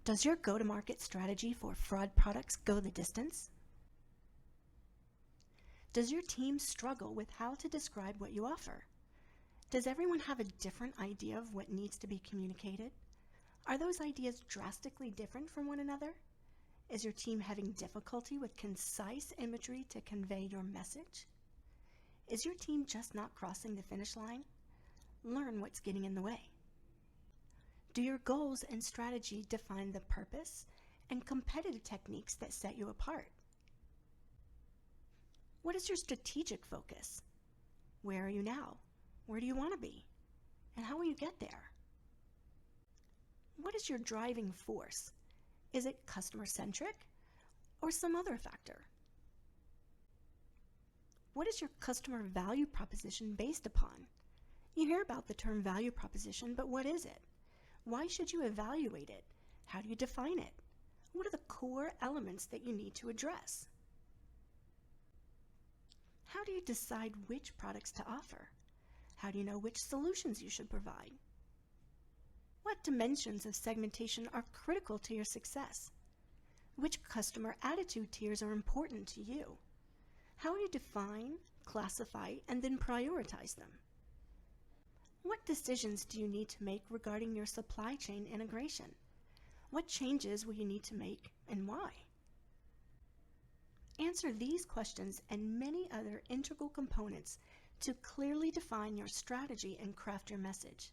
Does your go-to-market strategy for fraud products go the distance? Does your team struggle with how to describe what you offer? Does everyone have a different idea of what needs to be communicated? Are those ideas drastically different from one another? Is your team having difficulty with concise imagery to convey your message? Is your team just not crossing the finish line? Learn what's getting in the way. Do your goals and strategy define the purpose and competitive techniques that set you apart? What is your strategic focus? Where are you now? Where do you want to be? And how will you get there? What is your driving force? Is it customer-centric or some other factor? What is your customer value proposition based upon? You hear about the term value proposition, but what is it? Why should you evaluate it? How do you define it? What are the core elements that you need to address? How do you decide which products to offer? How do you know which solutions you should provide? What dimensions of segmentation are critical to your success? Which customer attitude tiers are important to you? How do you define, classify, and then prioritize them? What decisions do you need to make regarding your supply chain integration? What changes will you need to make and why? Answer these questions and many other integral components to clearly define your strategy and craft your message.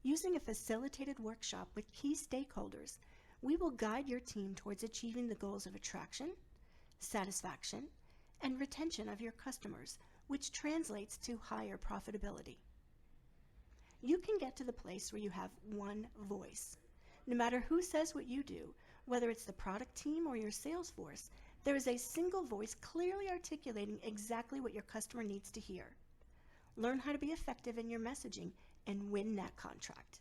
Using a facilitated workshop with key stakeholders, we will guide your team towards achieving the goals of attraction, satisfaction, and retention of your customers, which translates to higher profitability. You can get to the place where you have one voice. No matter who says what you do, whether it's the product team or your sales force, there is a single voice clearly articulating exactly what your customer needs to hear. Learn how to be effective in your messaging and win that contract.